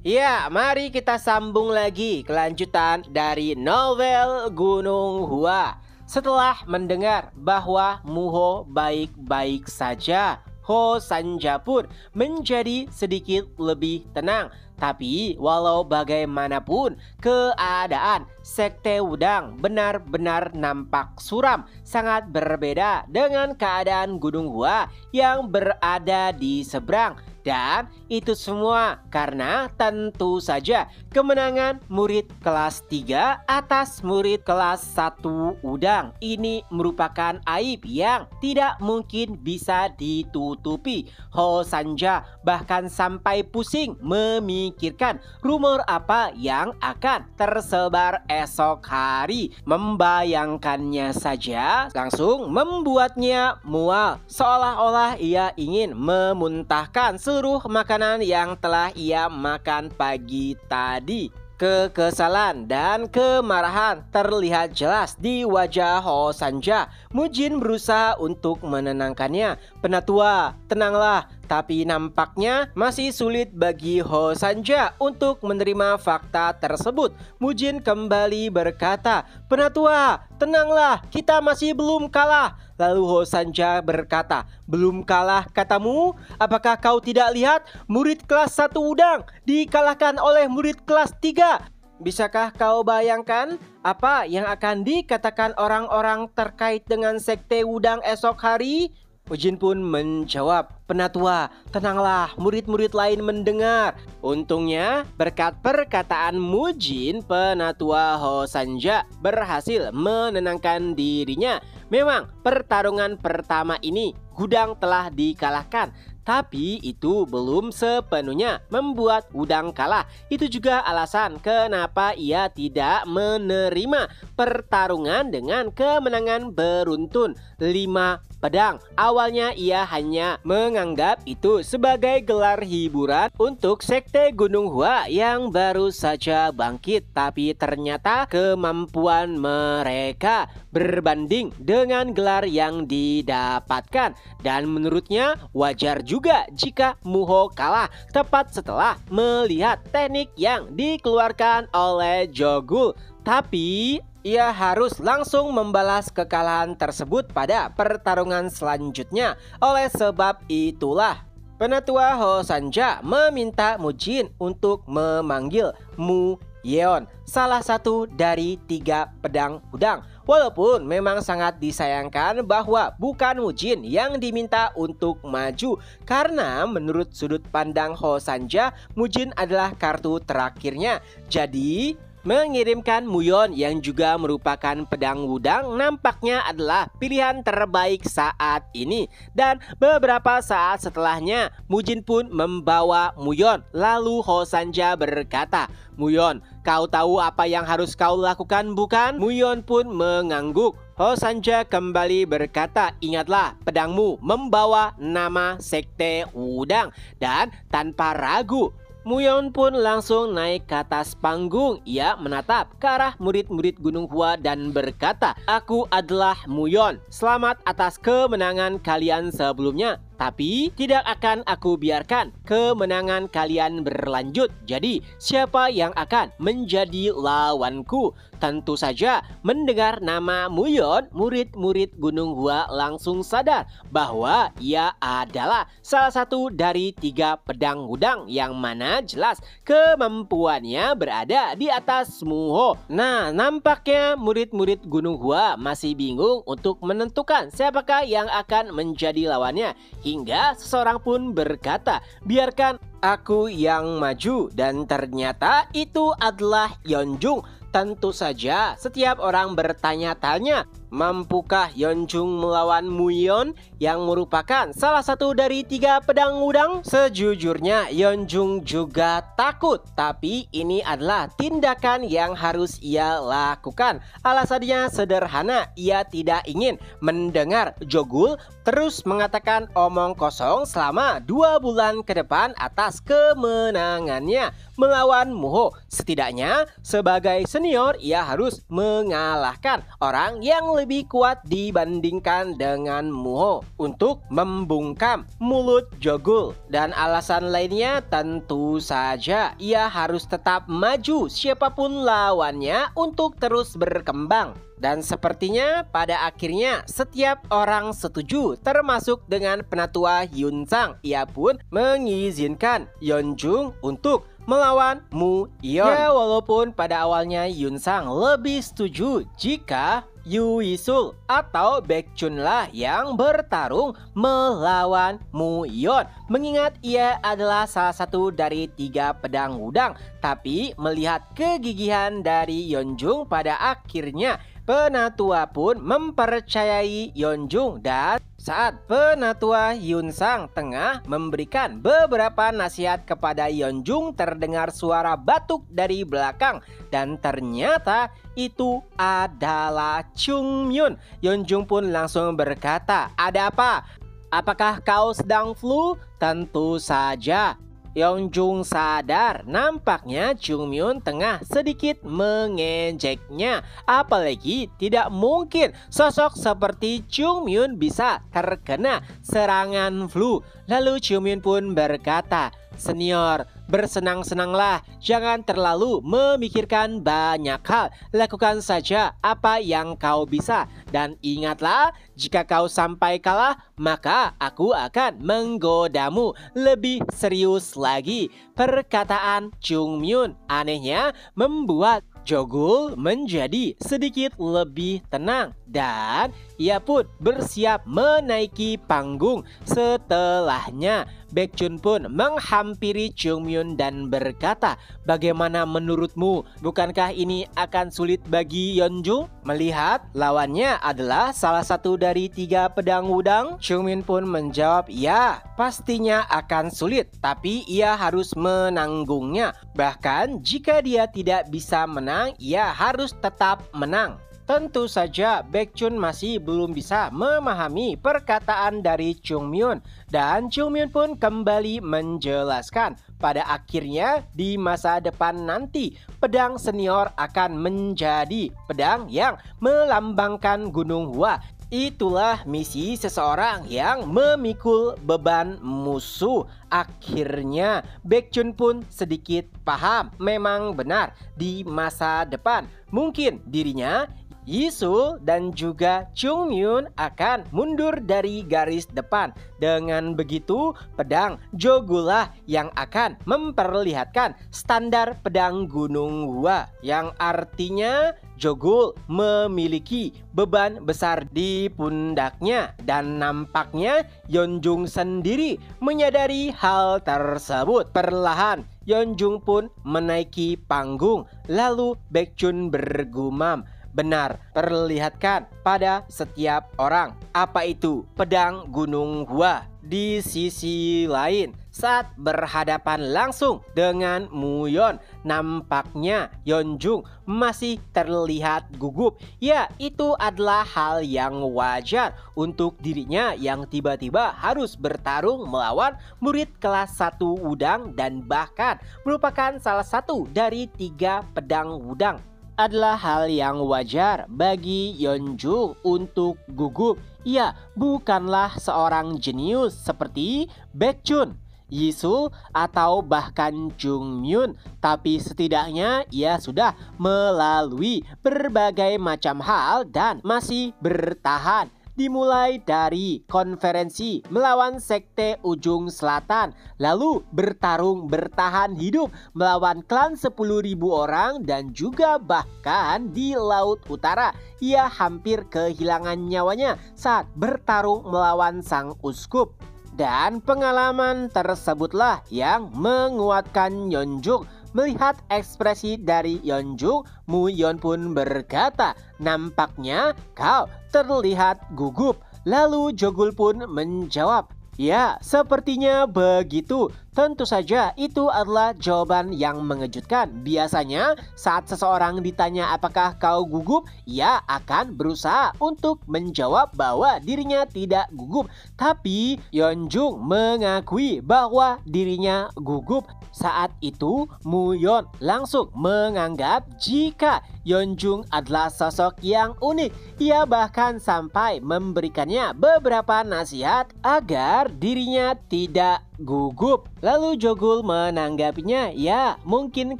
Ya, mari kita sambung lagi kelanjutan dari novel Gunung Hua. Setelah mendengar bahwa Muho baik-baik saja, Ho Sanja pun menjadi sedikit lebih tenang. Tapi walau bagaimanapun keadaan Sekte Wudang benar-benar nampak suram, sangat berbeda dengan keadaan Gunung Hua yang berada di seberang. Dan itu semua karena tentu saja kemenangan murid kelas 3 atas murid kelas 1 Udang. Ini merupakan aib yang tidak mungkin bisa ditutupi. Ho Sanja bahkan sampai pusing memikirkan rumor apa yang akan tersebar esok hari. Membayangkannya saja langsung membuatnya mual, seolah-olah ia ingin memuntahkan seluruh makanan yang telah ia makan pagi tadi. Kekesalan dan kemarahan terlihat jelas di wajah Ho Sanja. Mujin berusaha untuk menenangkannya. "Penatua, tenanglah." Tapi nampaknya masih sulit bagi Ho Sanja untuk menerima fakta tersebut. Mujin kembali berkata, "Penatua, tenanglah, kita masih belum kalah." Lalu Ho Sanja berkata, "Belum kalah katamu? Apakah kau tidak lihat murid kelas 1 Udang dikalahkan oleh murid kelas 3? Bisakah kau bayangkan apa yang akan dikatakan orang-orang terkait dengan Sekte Wudang esok hari?" Ujin pun menjawab, "Penatua, tenanglah, murid-murid lain mendengar." Untungnya berkat perkataan Mujin, Penatua Ho Sanja berhasil menenangkan dirinya. Memang pertarungan pertama ini Gudang telah dikalahkan, tapi itu belum sepenuhnya membuat Wudang kalah. Itu juga alasan kenapa ia tidak menerima pertarungan dengan kemenangan beruntun 5 pedang. Awalnya ia hanya menganggap itu sebagai gelar hiburan untuk Sekte Gunung Hua yang baru saja bangkit. Tapi ternyata kemampuan mereka berbanding dengan gelar yang didapatkan. Dan menurutnya wajar juga jika Muho kalah tepat setelah melihat teknik yang dikeluarkan oleh Jogul. Tapi ia harus langsung membalas kekalahan tersebut pada pertarungan selanjutnya. Oleh sebab itulah Penatua Ho Sanja meminta Mujin untuk memanggil Mu Yeon, salah satu dari 3 pedang Wudang. Walaupun memang sangat disayangkan bahwa bukan Mujin yang diminta untuk maju, karena menurut sudut pandang Ho Sanja, Mujin adalah kartu terakhirnya. Jadi mengirimkan Muyon yang juga merupakan pedang Wudang nampaknya adalah pilihan terbaik saat ini. Dan beberapa saat setelahnya Mujin pun membawa Muyon. Lalu Ho Sanja berkata, "Muyon, kau tahu apa yang harus kau lakukan bukan?" Muyon pun mengangguk. Ho Sanja kembali berkata, "Ingatlah, pedangmu membawa nama Sekte Wudang." Dan tanpa ragu Muyon pun langsung naik ke atas panggung. Ia menatap ke arah murid-murid Gunung Hua dan berkata, "Aku adalah Muyon. Selamat atas kemenangan kalian sebelumnya. Tapi tidak akan aku biarkan kemenangan kalian berlanjut. Jadi siapa yang akan menjadi lawanku?" Tentu saja mendengar nama Muyon, murid-murid Gunung Hua langsung sadar bahwa ia adalah salah satu dari 3 pedang Wudang yang mana jelas kemampuannya berada di atas Muho. Nah, nampaknya murid-murid Gunung Hua masih bingung untuk menentukan siapakah yang akan menjadi lawannya. Hingga seseorang pun berkata, "Biarkan aku yang maju." Dan ternyata itu adalah Yeonjung. Tentu saja setiap orang bertanya-tanya, mampukah Yeonjung melawan Muyon yang merupakan salah satu dari 3 pedang Wudang? Sejujurnya Yeonjung juga takut, tapi ini adalah tindakan yang harus ia lakukan. Alasannya sederhana, ia tidak ingin mendengar Jogul terus mengatakan omong kosong selama 2 bulan ke depan atas kemenangannya melawan Muho. Setidaknya sebagai senior ia harus mengalahkan orang yang lebih lebih kuat dibandingkan dengan Muho untuk membungkam mulut Jogul. Dan alasan lainnya tentu saja ia harus tetap maju siapapun lawannya untuk terus berkembang. Dan sepertinya pada akhirnya setiap orang setuju, termasuk dengan penatua Hyun Sang. Ia pun mengizinkan Yeonjung untuk melawan Mu Yeon. Ya, walaupun pada awalnya Hyun Sang lebih setuju jika Yu Isul atau Baekhyun lah yang bertarung melawan Mu Yeon, mengingat ia adalah salah satu dari 3 pedang wudang. Tapi melihat kegigihan dari Yeonjung, pada akhirnya penatua pun mempercayai Yeonjung. Dan saat penatua Hyun Sang tengah memberikan beberapa nasihat kepada Yeonjung, terdengar suara batuk dari belakang dan ternyata itu adalah Chung Myun. Yeonjung pun langsung berkata, "Ada apa? Apakah kau sedang flu?" Tentu saja Yeonjung sadar nampaknya Chung Myun tengah sedikit mengejeknya. Apalagi tidak mungkin sosok seperti Chung Myun bisa terkena serangan flu. Lalu Chung Myun pun berkata, "Senior, bersenang-senanglah, jangan terlalu memikirkan banyak hal. Lakukan saja apa yang kau bisa. Dan ingatlah, jika kau sampai kalah, maka aku akan menggodamu lebih serius lagi." Perkataan Chung Myun anehnya membuat Jogul menjadi sedikit lebih tenang dan ia pun bersiap menaiki panggung. Setelahnya Baekhyun pun menghampiri Chung Myun dan berkata, "Bagaimana menurutmu? Bukankah ini akan sulit bagi Yeonjung?" Melihat lawannya adalah salah satu dari 3 pedang wudang, Chung Myun pun menjawab, "Ya, pastinya akan sulit, tapi ia harus menanggungnya. Bahkan jika dia tidak bisa menang, ia harus tetap menang." Tentu saja Baekhyun masih belum bisa memahami perkataan dari Chung Myun. Dan Chung Myun pun kembali menjelaskan, pada akhirnya di masa depan nanti pedang senior akan menjadi pedang yang melambangkan Gunung Hua. Itulah misi seseorang yang memikul beban musuh. Akhirnya Baekhyun pun sedikit paham. Memang benar, di masa depan mungkin dirinya, Yisul dan juga Chung Myun akan mundur dari garis depan. Dengan begitu, pedang Jogul lah yang akan memperlihatkan standar pedang Gunung Hua, yang artinya Jogul memiliki beban besar di pundaknya. Dan nampaknya Yeonjung sendiri menyadari hal tersebut. Perlahan Yeonjung pun menaiki panggung. Lalu Baekhyun bergumam, "Benar, perlihatkan pada setiap orang apa itu pedang Gunung Hua." Di sisi lain, saat berhadapan langsung dengan Mu Yeon, nampaknya Yeonjung masih terlihat gugup. Ya, itu adalah hal yang wajar untuk dirinya yang tiba-tiba harus bertarung melawan murid kelas 1 wudang dan bahkan merupakan salah satu dari 3 pedang wudang. Adalah hal yang wajar bagi Yeonjung untuk gugup. Ia bukanlah seorang jenius seperti Baekhyun, Yisul atau bahkan Chung Myun, tapi setidaknya ia sudah melalui berbagai macam hal dan masih bertahan. Dimulai dari konferensi melawan sekte ujung selatan, lalu bertarung bertahan hidup melawan klan 10.000 orang, dan juga bahkan di Laut Utara ia hampir kehilangan nyawanya saat bertarung melawan sang uskup. Dan pengalaman tersebutlah yang menguatkan Yeonjung. Melihat ekspresi dari Yeonjung, Mu Yeon pun berkata, "Nampaknya kau terlihat gugup." Lalu Jogul pun menjawab, "Ya, sepertinya begitu. Tentu saja itu adalah jawaban yang mengejutkan. Biasanya saat seseorang ditanya apakah kau gugup, ia akan berusaha untuk menjawab bahwa dirinya tidak gugup. Tapi Yeonjung mengakui bahwa dirinya gugup. Saat itu Muyeon langsung menganggap jika Yeonjung adalah sosok yang unik. Ia bahkan sampai memberikannya beberapa nasihat agar dirinya tidak gugup. Lalu Jogul menanggapinya, ya mungkin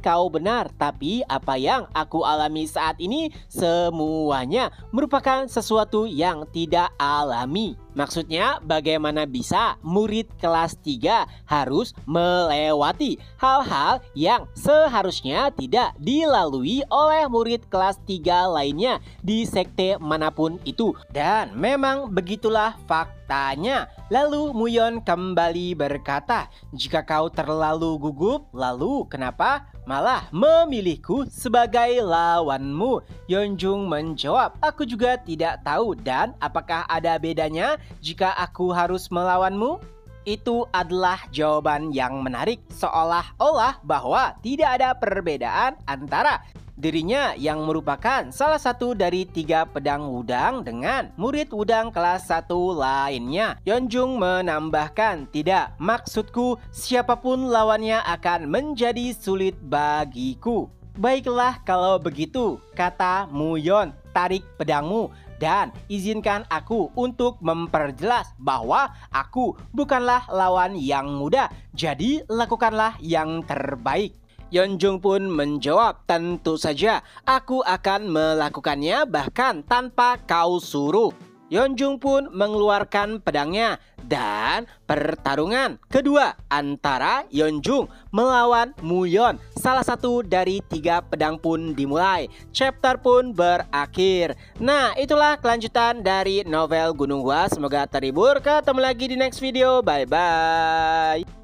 kau benar, tapi apa yang aku alami saat ini semuanya merupakan sesuatu yang tidak alami. Maksudnya bagaimana bisa murid kelas 3 harus melewati hal-hal yang seharusnya tidak dilalui oleh murid kelas 3 lainnya di sekte manapun itu. Dan memang begitulah faktanya. Lalu Muyeon kembali berkata, jika kau terlalu gugup, lalu kenapa malah memilihku sebagai lawanmu? Yeonjung menjawab, aku juga tidak tahu, dan apakah ada bedanya jika aku harus melawanmu? Itu adalah jawaban yang menarik, seolah-olah bahwa tidak ada perbedaan antara dirinya yang merupakan salah satu dari 3 pedang wudang dengan murid wudang kelas 1 lainnya. Yeonjung menambahkan, tidak, maksudku siapapun lawannya akan menjadi sulit bagiku. Baiklah kalau begitu, kata Muyeon, tarik pedangmu dan izinkan aku untuk memperjelas bahwa aku bukanlah lawan yang mudah. Jadi lakukanlah yang terbaik. Yeonjung pun menjawab, tentu saja aku akan melakukannya bahkan tanpa kau suruh. Yeonjung pun mengeluarkan pedangnya dan pertarungan kedua antara Yeonjung melawan Muyeon, salah satu dari 3 pedang pun dimulai. Chapter pun berakhir. Nah, itulah kelanjutan dari novel Gunung Hua. Semoga terhibur. Ketemu lagi di next video. Bye bye.